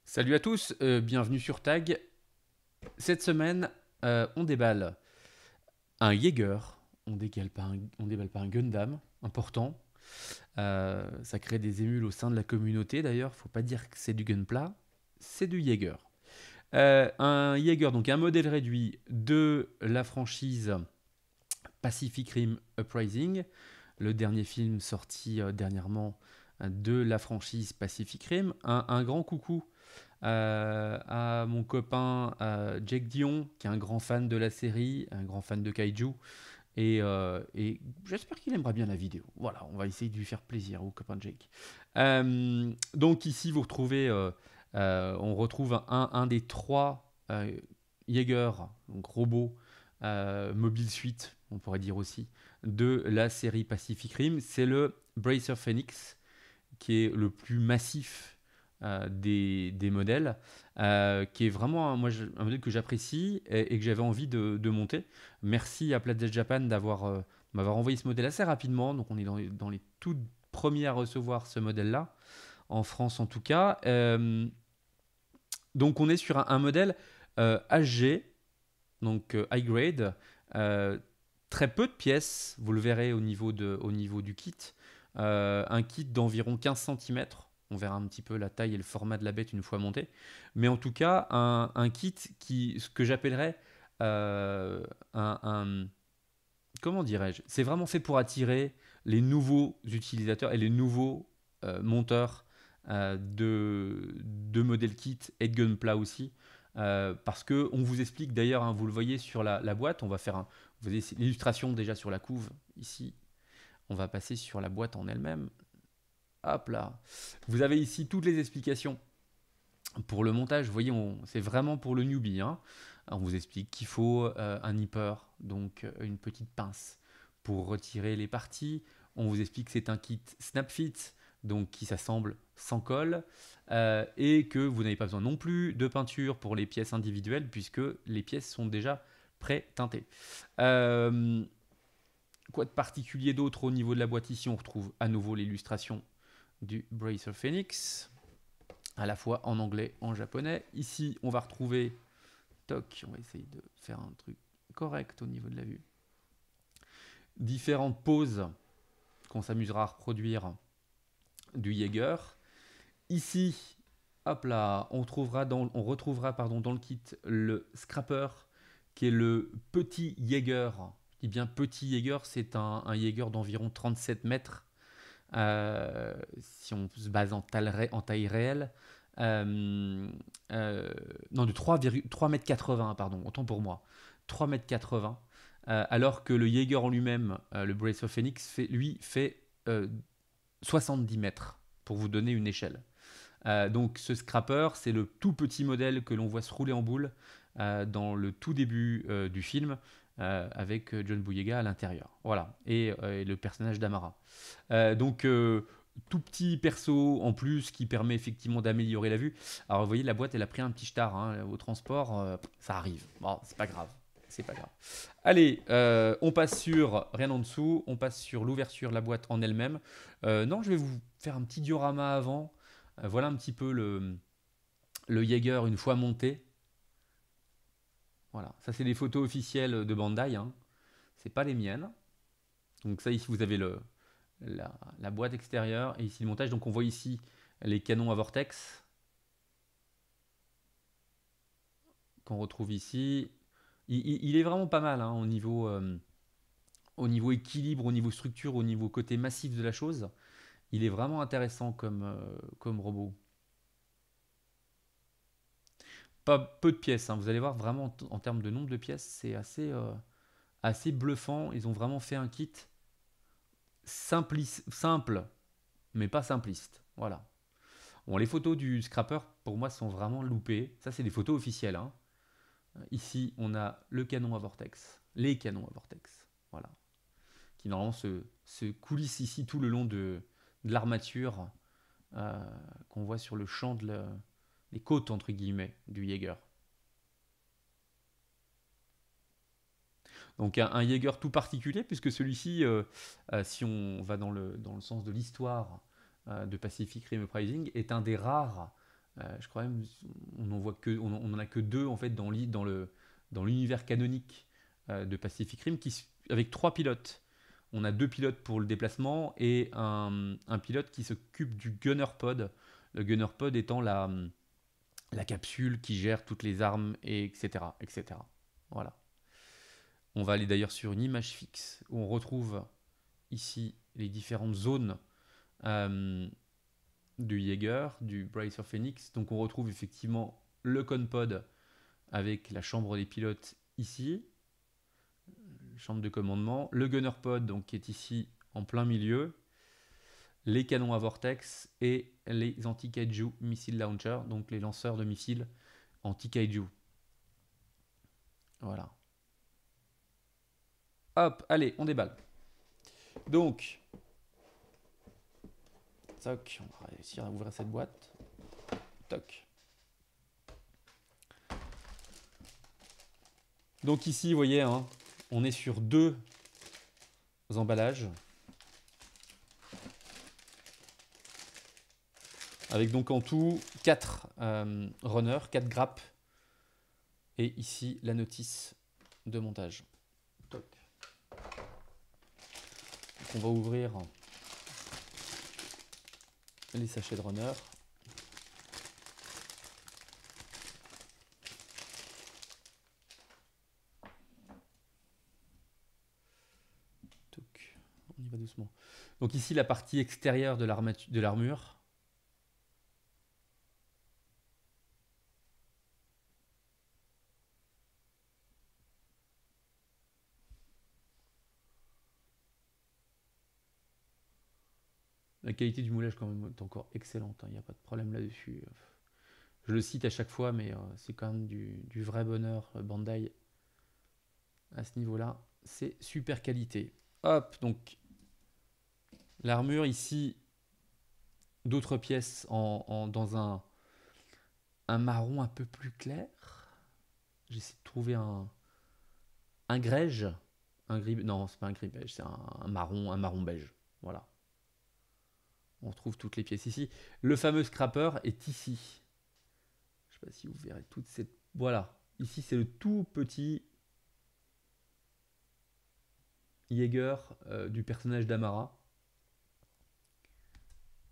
Salut à tous, bienvenue sur Tag. Cette semaine, on déballe un Jaeger, on déballe pas un Gundam, important. Ça crée des émules au sein de la communauté d'ailleurs, faut pas dire que c'est du Gunpla, c'est du Jaeger. Un Jaeger, donc un modèle réduit de la franchise Pacific Rim Uprising, le dernier film sorti dernièrement de la franchise Pacific Rim. Un grand coucou à mon copain Jake Dion, qui est un grand fan de la série, un grand fan de Kaiju. Et j'espère qu'il aimera bien la vidéo. Voilà, on va essayer de lui faire plaisir au copain Jake. Donc ici, on retrouve un des trois Jaeger, donc robots, mobile suite, on pourrait dire aussi, de la série Pacific Rim. C'est le Bracer Phoenix, qui est le plus massif des modèles, qui est vraiment un modèle que j'apprécie et que j'avais envie de monter. Merci à Planet Japan m'avoir envoyé ce modèle assez rapidement. Donc on est dans les toutes premiers à recevoir ce modèle-là, en France en tout cas. Donc on est sur un modèle HG, donc high grade, euh, très peu de pièces, vous le verrez au niveau du kit. Un kit d'environ 15 centimètres. On verra un petit peu la taille et le format de la bête une fois monté. Mais en tout cas, un kit ce que j'appellerais euh, un, un- comment dirais-je? C'est vraiment fait pour attirer les nouveaux utilisateurs et les nouveaux monteurs de modèle kit et de gunpla aussi. Parce que on vous explique d'ailleurs, hein, vous le voyez sur la boîte, vous avez l'illustration déjà sur la couve ici. On va passer sur la boîte en elle-même. Hop là. Vous avez ici toutes les explications pour le montage. Vous voyez, c'est vraiment pour le newbie, hein. On vous explique qu'il faut un nipper, donc une petite pince pour retirer les parties. On vous explique que c'est un kit SnapFit, donc qui s'assemble sans colle, et que vous n'avez pas besoin non plus de peinture pour les pièces individuelles, puisque les pièces sont déjà pré-teintées. Euh, Quoi de particulier d'autre au niveau de la boîte ici? On retrouve à nouveau l'illustration du Bracer Phoenix, à la fois en anglais, en japonais. Ici, on va retrouver, toc, on va essayer de faire un truc correct au niveau de la vue, différentes poses qu'on s'amusera à reproduire du Jaeger. Ici, hop là, on retrouvera dans le kit le Scrapper, qui est le petit Jaeger. Je dis bien petit Jaeger, c'est un Jaeger d'environ 37 mètres, si on se base en taille réelle. Euh, non, de 3 mètres 80, pardon, autant pour moi. 3 mètres 80. Alors que le Jaeger en lui-même, le Brace of Phoenix, lui, fait 70 mètres, pour vous donner une échelle. Donc ce scrapper, c'est le tout petit modèle que l'on voit se rouler en boule dans le tout début du film, avec John Boyega à l'intérieur. Voilà, et le personnage d'Amara. Donc tout petit perso en plus qui permet effectivement d'améliorer la vue. Alors vous voyez, la boîte, elle a pris un petit star, hein, au transport, ça arrive. Bon, c'est pas grave. C'est pas grave. Allez, on passe sur rien en dessous, on passe sur l'ouverture de la boîte en elle-même. Non, je vais vous faire un petit diorama avant. Voilà un petit peu le Jaeger une fois monté. Voilà, ça c'est des photos officielles de Bandai, hein. C'est pas les miennes. Donc ça ici vous avez la boîte extérieure et ici le montage. Donc on voit ici les canons à vortex qu'on retrouve ici. Il est vraiment pas mal, hein, au niveau équilibre, au niveau structure, au niveau côté massif de la chose. Il est vraiment intéressant comme robot. Pas peu de pièces, hein. Vous allez voir vraiment en termes de nombre de pièces, c'est assez bluffant. Ils ont vraiment fait un kit simple, mais pas simpliste. Voilà. Bon, les photos du scrapper, pour moi, sont vraiment loupées. Ça, c'est des photos officielles, hein. Ici, on a le canon à vortex, les canons à vortex, voilà, qui normalement se coulissent ici tout le long de l'armature, euh, qu'on voit sur le champ les côtes, entre guillemets, du Jaeger. Donc un Jaeger tout particulier, puisque celui-ci, si on va dans le sens de l'histoire de Pacific Rim Uprising, est un des rares Je crois même on en voit que on en a que deux en fait dans l'univers canonique de Pacific Rim avec trois pilotes. On a deux pilotes pour le déplacement et un pilote qui s'occupe du gunner pod. Le gunner pod étant la capsule qui gère toutes les armes, et etc., etc. Voilà. On va aller d'ailleurs sur une image fixe où on retrouve ici les différentes zones euh, du Jaeger, du Bracer Phoenix. Donc on retrouve effectivement le conpod avec la chambre des pilotes ici, chambre de commandement, le gunner pod donc qui est ici en plein milieu, les canons à vortex et les anti-kaiju missile launcher, donc les lanceurs de missiles anti-kaiju. Voilà. Hop, allez, on déballe. Donc, toc, on va réussir à ouvrir cette boîte. Toc. Donc ici, vous voyez, hein, on est sur deux emballages. Avec donc en tout 4 runners, 4 grappes. Et ici, la notice de montage. Toc. Donc on va ouvrir les sachets de runner. Toc. On y va doucement. Donc ici, la partie extérieure de l'armure. La qualité du moulage quand même est encore excellente, il n'y a pas de problème là-dessus. Je le cite à chaque fois, mais c'est quand même du vrai bonheur Bandai à ce niveau-là. C'est super qualité. Hop, donc l'armure ici, d'autres pièces dans un marron un peu plus clair. J'essaie de trouver un grège. Non, c'est pas un gris beige, c'est un marron beige. Voilà. On retrouve toutes les pièces ici. Le fameux scrapper est ici. Je sais pas si vous verrez toute cette... Voilà. Ici, c'est le tout petit Jaeger du personnage d'Amara.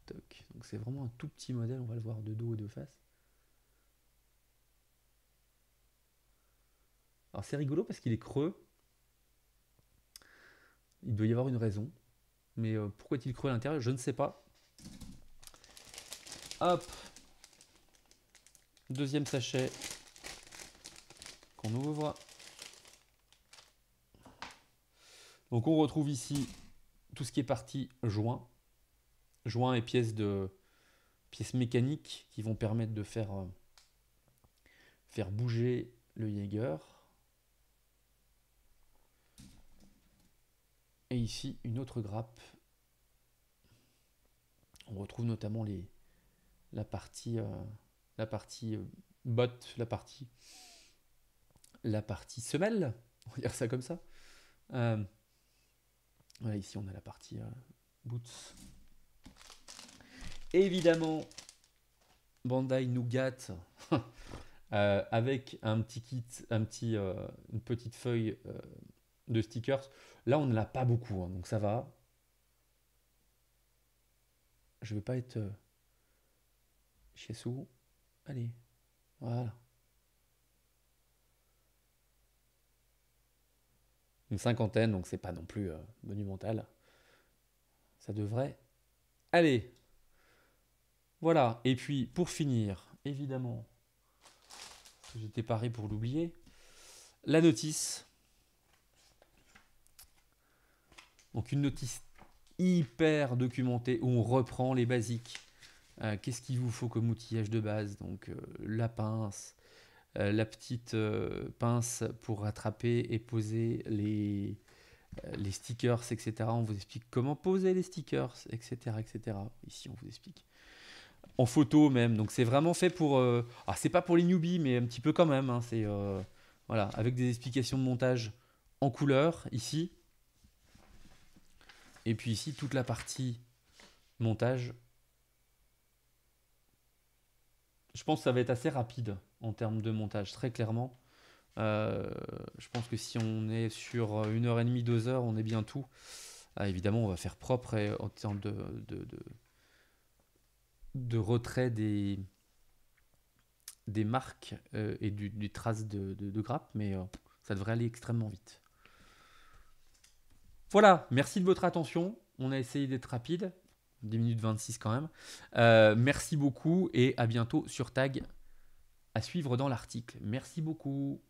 Toc. Donc c'est vraiment un tout petit modèle. On va le voir de dos et de face. Alors c'est rigolo parce qu'il est creux. Il doit y avoir une raison. Mais pourquoi est-il creux à l'intérieur? Je ne sais pas. Hop. Deuxième sachet qu'on ouvre. Donc on retrouve ici tout ce qui est partie joint. Joint et pièces mécaniques qui vont permettre de faire bouger le Jaeger. Et ici une autre grappe. On retrouve notamment la partie botte, la partie semelle, on va dire ça comme ça. Voilà, ici on a la partie boots. Évidemment, Bandai nous gâte avec un petit kit, une petite feuille de stickers. Là, on ne l'a pas beaucoup, hein, donc ça va. Je ne vais pas être chiassou. Allez, voilà. Une cinquantaine, donc c'est pas non plus monumental. Ça devrait aller. Voilà, et puis pour finir, évidemment, j'étais paré pour l'oublier, la notice. Donc une notice hyper documentée où on reprend les basiques. Qu'est-ce qu'il vous faut comme outillage de base? Donc la pince, la petite pince pour rattraper et poser les stickers, etc. On vous explique comment poser les stickers, etc., etc. Ici, on vous explique. En photo même, donc c'est vraiment fait pour... alors c'est pas pour les newbies, mais un petit peu quand même. Hein, c'est voilà, avec des explications de montage en couleur, ici. Et puis ici, toute la partie montage Je pense que ça va être assez rapide en termes de montage, très clairement. Je pense que si on est sur 1 heure et demie, 2 heures, on est bien tout. Ah, évidemment, on va faire propre en termes de retrait des marques et des traces de grappes, mais ça devrait aller extrêmement vite. Voilà, merci de votre attention. On a essayé d'être rapide, 10 minutes 26 quand même. Merci beaucoup et à bientôt sur Tag, à suivre dans l'article. Merci beaucoup.